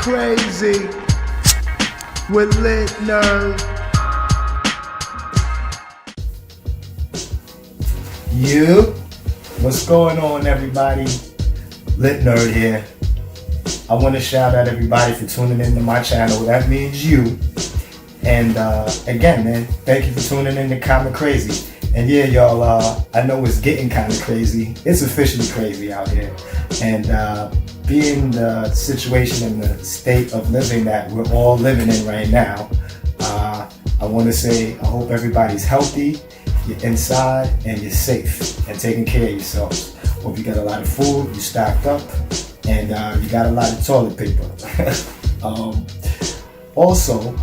Comickraze with LITNERD'S. You, what's going on, everybody? LITNERD here. I want to shout out everybody for tuning into my channel. That means you. And again, man, thank you for tuning in to Comickraze. And yeah, y'all, I know it's getting kind of crazy. It's officially crazy out here. And being the situation and the state of living that we're all living in right now, I want to say I hope everybody's healthy, you're inside, and you're safe and taking care of yourselves. Hope you got a lot of food, you stocked up, and you got a lot of toilet paper. Also,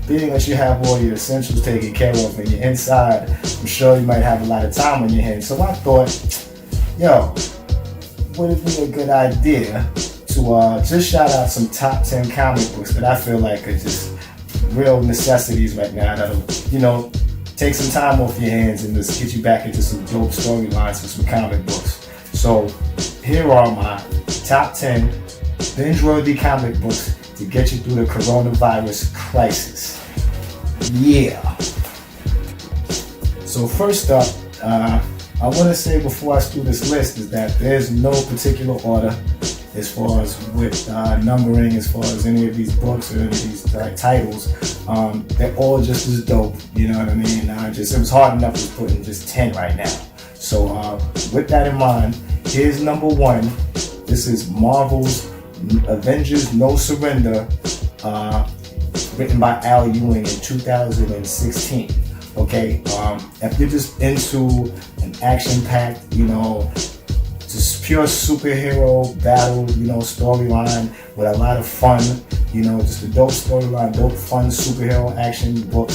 being that you have all your essentials taken care of and you're inside, I'm sure you might have a lot of time on your hands. So I thought, yo, would it be a good idea to just shout out some top 10 comic books that I feel like are just real necessities right now that'll, you know, take some time off your hands and just get you back into some dope storylines for some comic books. So here are my top 10 binge-worthy comic books to get you through the coronavirus crisis. Yeah. So first up, I want to say before I do this list is that there's no particular order as far as with numbering, as far as any of these books or any of these titles. They're all just as dope, you know what I mean? It was hard enough to put in just 10 right now. So with that in mind, here's number 1. This is Marvel's Avengers No Surrender, written by Al Ewing in 2016. Okay, if you're just into an action-packed, you know, just pure superhero battle, you know, storyline with a lot of fun, you know, just a dope storyline, dope fun superhero action book,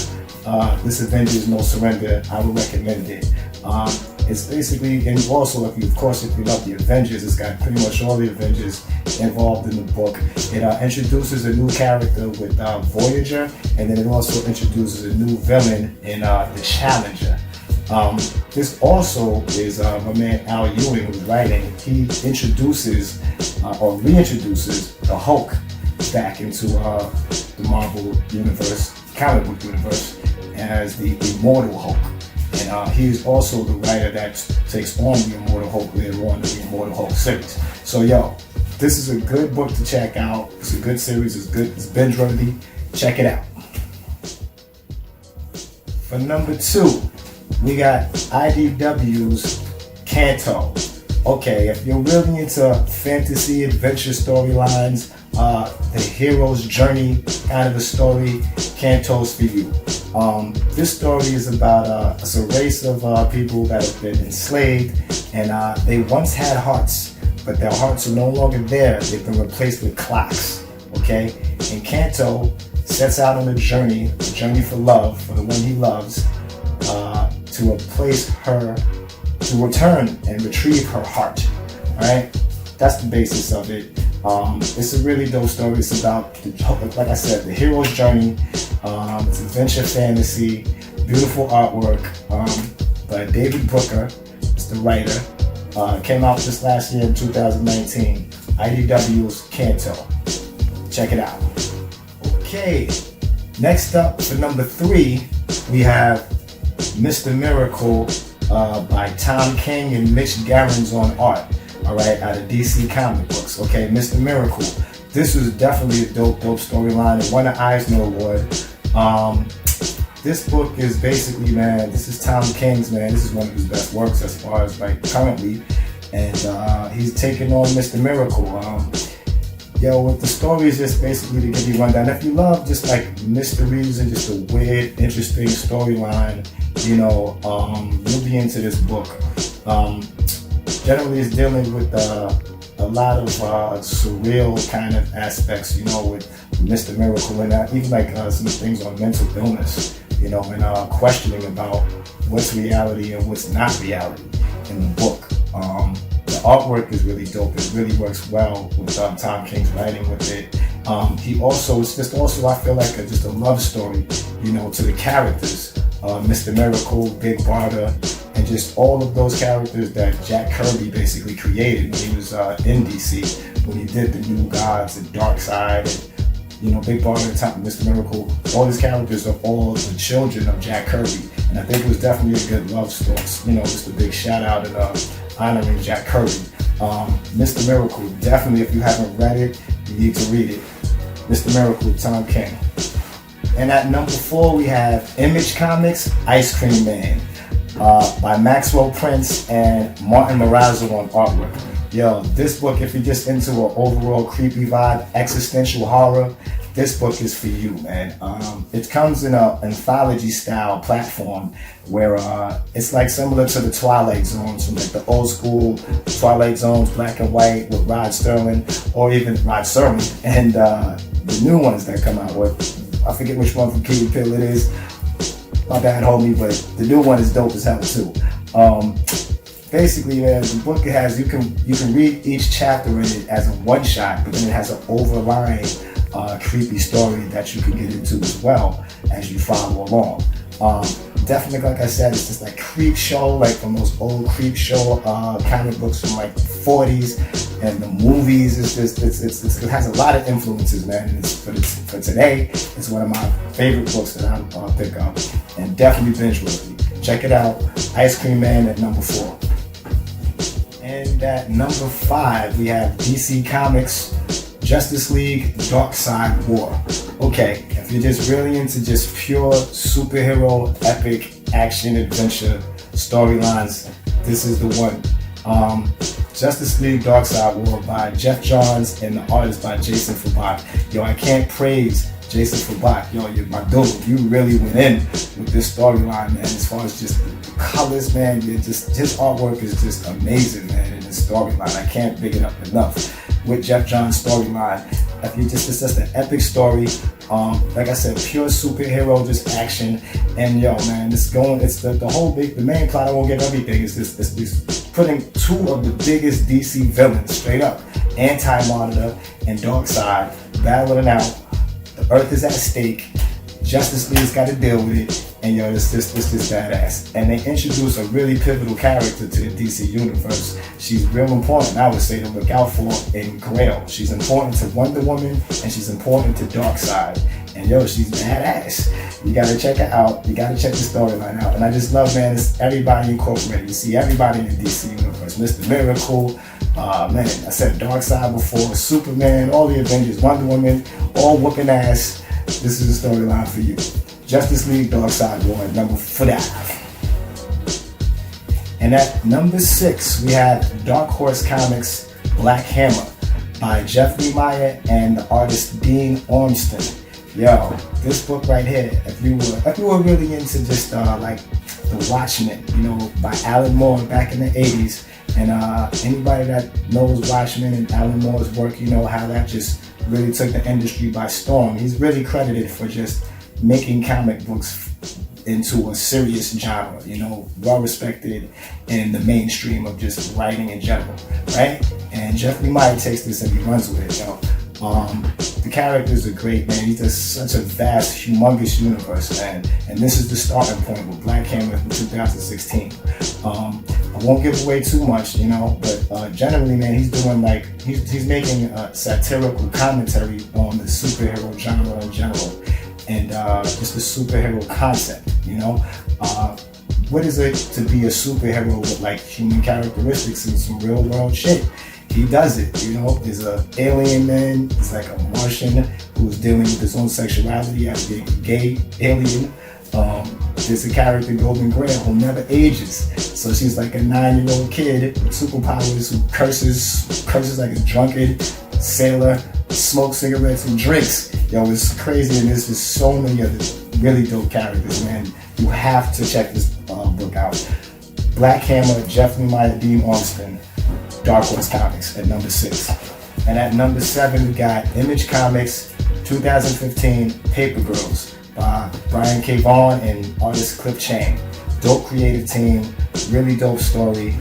this Avengers No Surrender, I would recommend it. It's basically, and also if you love the Avengers, it's got pretty much all the Avengers involved in the book. It introduces a new character with Voyager, and then it also introduces a new villain in the Challenger. This also is my man Al Ewing who's writing. He introduces or reintroduces the Hulk back into the Marvel universe, comic book universe, as the Immortal Hulk. And he's also the writer that takes on the Immortal Hulk later on in the Immortal Hulk series. So yo, this is a good book to check out. It's a good series, it's good, it's binge-worthy. Check it out. For number 2, we got IDW's Cant Tones. Okay, if you're really into fantasy adventure storylines, the hero's journey kind of a story, Cant Tones for you. This story is about it's a race of people that have been enslaved, and they once had hearts, but their hearts are no longer there. They've been replaced with clocks. Okay, and Canto sets out on a journey for love, for the one he loves, to replace her, to return and retrieve her heart. All right, that's the basis of it. It's a really dope story. It's about, like I said, the hero's journey. It's adventure fantasy, beautiful artwork by David Brooker. It's the writer. Came out just last year in 2019. IDW's Canto. Check it out. Okay, next up for number 3, we have Mr. Miracle by Tom King and Mitch Garens on art. Alright, out of DC Comic Books. Okay, Mr. Miracle. This was definitely a dope storyline. It won an Eisner Award. This book is basically, man, this is Tom King's, man. This is one of his best works as far as like currently. And he's taking on Mr. Miracle. With the story is just basically to give you a rundown. If you love just like mysteries and just a weird, interesting storyline, you know, you'll be into this book. Generally, it's dealing with a lot of surreal kind of aspects, you know, with Mr. Miracle, and even like some things on mental illness, you know, and questioning about what's reality and what's not reality in the book. The artwork is really dope. It really works well with Tom King's writing with it. It's just also, I feel like just a love story, you know, to the characters. Mr. Miracle, Big Barda, and just all of those characters that Jack Kirby basically created when he was in DC. when he did the New Gods and Dark Side, and Big Brother at the time, Mr. Miracle. All these characters are all the children of Jack Kirby, and I think it was definitely a good love story. Just a big shout out and honoring Jack Kirby. Mr. Miracle, definitely, if you haven't read it, you need to read it. Mr. Miracle, Tom King. And at number 4, we have Image Comics, Ice Cream Man, by Maxwell Prince and Martin Morazzo on artwork. Yo, this book, if you're just into an overall creepy vibe, existential horror, this book is for you, man. It comes in an anthology style platform where it's like similar to the Twilight Zones, from like the old school Twilight Zones, black and white with Rod Serling, and the new ones that come out with, I forget which one from Key and Peele it is. My bad, homie, but the new one is dope as hell too. Basically, the book has you can read each chapter in it as a one shot, but then it has an overlying creepy story that you can get into as well as you follow along. Definitely, like I said, it's just like Creep Show, like from those old Creep Show comic books from like the 40s, and the movies. It has a lot of influences, man. And for today, it's one of my favorite books that I'll pick up, and definitely binge-worthy. Check it out, Ice Cream Man at number 4. And at number 5, we have DC Comics, Justice League, Dark Side War. Okay, if you're just really into just pure superhero, epic, action, adventure storylines, this is the one. Justice League, Dark Side War by Jeff Johns and the artist by Jason Fabak. Yo, I can't praise Jason Fabak. Yo, you're my dude. You really went in with this storyline, man. As far as just the colors, man, his artwork is just amazing, man. And his storyline, I can't big it up enough. With Jeff Johns' storyline, it's just an epic story. Like I said, pure superhero, just action, and yo, man, the main plot. I won't get everything. It's putting 2 of the biggest DC villains straight up, Anti-Monitor and Darkseid, battling out. The Earth is at stake. Justice League's got to deal with it, and yo, it's just badass. And they introduce a really pivotal character to the DC universe. She's real important, I would say, to look out for in Grail. She's important to Wonder Woman, and she's important to Darkseid. And yo, she's badass. You gotta check her out. You gotta check the storyline out. And I just love, man, it's everybody incorporated. You see everybody in the DC universe. Mr. Miracle, man, I said Darkseid before, Superman, all the Avengers, Wonder Woman, all whooping ass. This is the storyline for you. Justice League, Darkseid War, number 5. And at number 6, we have Dark Horse Comics, Black Hammer by Jeff Lemire and the artist Dean Ormston. Yo, this book right here, if you were really into just like The Watchmen, by Alan Moore back in the 80s, and anybody that knows Watchmen and Alan Moore's work, how that just really took the industry by storm. He's really credited for just making comic books into a serious genre, well respected in the mainstream of just writing in general, right? And Jeff Lemire takes this and he runs with it, The characters are great, man. He's just such a vast, humongous universe, man. And this is the starting point with Black Hammer from 2016. I won't give away too much, but generally, man, he's doing he's making a satirical commentary on the superhero genre in general, and just the superhero concept, What is it to be a superhero with human characteristics and some real world shit? He does it, There's an alien man, he's like a Martian who's dealing with his own sexuality as being a gay alien. There's a character, Golden Grail, who never ages. So she's like a 9-year-old kid with superpowers who curses like a drunken sailor, smokes cigarettes and drinks. Yo, it's crazy, and there's just so many other really dope characters, man. You have to check this book out. Black Hammer, Jeff Lemire, Dean Ormston, Dark Horse Comics at number 6. And at number 7, we got Image Comics 2015 Paper Girls by Brian K. Vaughan and artist Cliff Chang. Dope creative team, really dope story.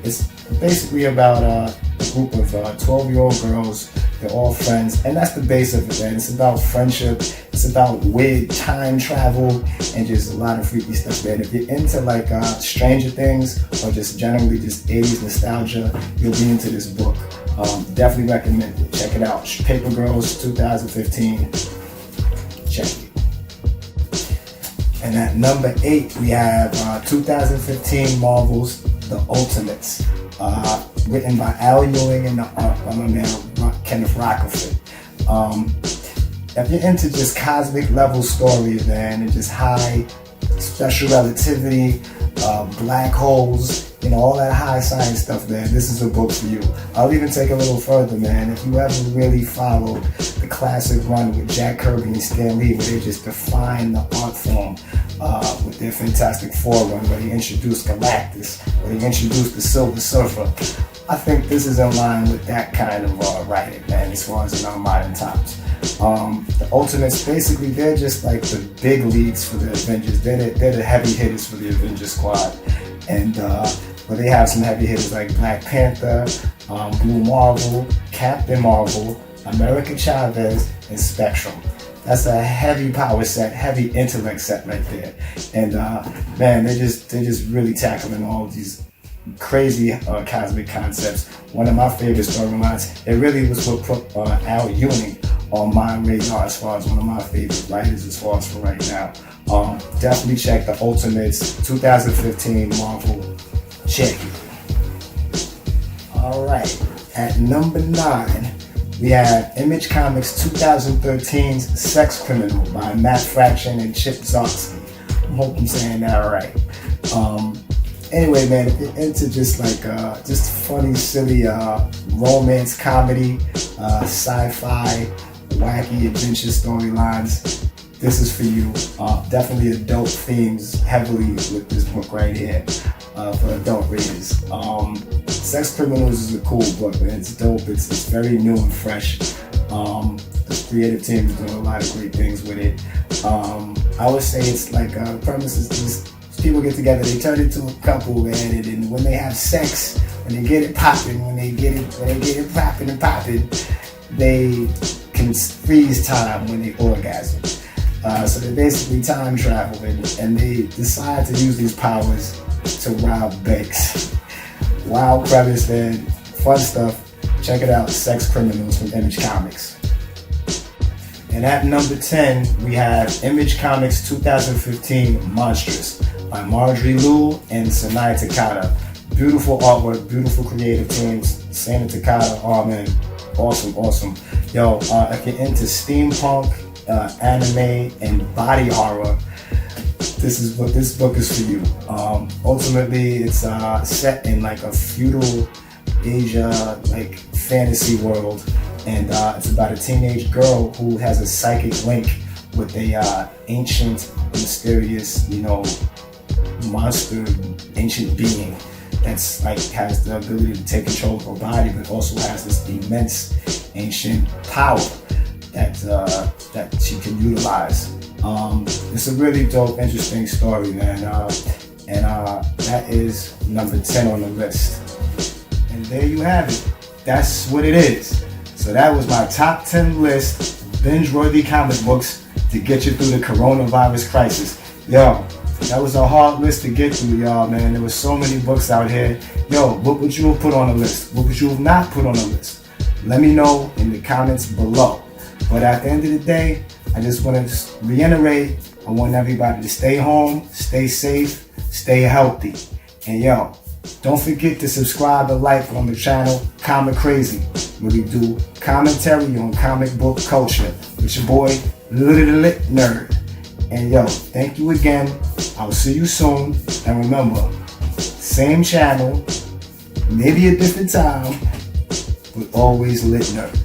It's basically about a group of 12-year-old girls. They're all friends, and that's the base of it, man. It's about friendship, it's about weird time travel, and just a lot of freaky stuff, man. If you're into Stranger Things, or just generally just 80s nostalgia, you'll be into this book. Definitely recommend it. Check it out. Paper Girls 2015. Check it. And at number 8, we have 2015 Marvel's The Ultimates, written by Al Ewing and the art by my man Kenneth Rockefeller. If you're into just cosmic level stories, man, and just high special relativity, black holes, all that high science stuff, man, this is a book for you. I'll even take a little further, man. If you ever really followed the classic run with Jack Kirby and Stan Lee, where they just define the art form with their Fantastic Four run, where they introduced Galactus, where they introduced the Silver Surfer, I think this is in line with that kind of writing, man, as far as in our modern times. The Ultimates, basically, they're just like the big leagues for the Avengers. They're the heavy hitters for the Avengers squad. And but they have some heavy hitters like Black Panther, Blue Marvel, Captain Marvel, America Chavez, and Spectrum. That's a heavy power set, heavy intellect set right there. And man, they're just really tackling all of these crazy cosmic concepts. One of my favorite storylines, it really was what put Al Ewing on my radar as far as one of my favorite writers as far as for right now. Definitely check The Ultimates 2015 Marvel. Check it. Alright, at number 9, we have Image Comics 2013's Sex Criminal by Matt Fraction and Chip Zdarsky. I hope I'm saying that right. Anyway, man, if you're into just like just funny, silly romance comedy, sci-fi, wacky adventure storylines, this is for you. Definitely adult themes heavily with this book right here for adult readers. Sex Criminals is a cool book, man. It's dope. It's very new and fresh. The creative team is doing a lot of great things with it. I would say it's like the premise is just people get together, they turn into a couple, man, and when they have sex, when they get it popping, when they get it popping and popping, they can freeze time when they orgasm. So they're basically time traveling, and they decide to use these powers to rob banks. Wild premise, man. Fun stuff. Check it out. Sex Criminals from Image Comics. And at number 10, we have Image Comics 2015 Monstrous by Marjorie Liu and Sanai Takada. Beautiful artwork, beautiful creative teams. Sanai Takada, oh man, awesome. Yo, if you're into steampunk, anime, and body horror, this book is for you. Ultimately, it's set in like a feudal Asia like fantasy world, and it's about a teenage girl who has a psychic link with a ancient, mysterious, monster, ancient being that's like has the ability to take control of her body, but also has this immense ancient power that she can utilize. It's a really dope, interesting story, man. And that is number 10 on the list. And there you have it. That's what it is. So that was my top 10 list, binge-worthy comic books to get you through the coronavirus crisis. Yo, that was a hard list to get through, y'all, man. There were so many books out here. Yo, what would you have put on the list? What would you have not put on the list? Let me know in the comments below. But at the end of the day, I just want to reiterate, I want everybody to stay home, stay safe, stay healthy. And yo, don't forget to subscribe and like on the channel Comickraze, where we do commentary on comic book culture with your boy, Lit Nerd. And yo, thank you again. I'll see you soon. And remember, same channel, maybe a different time, but always Lit Nerd.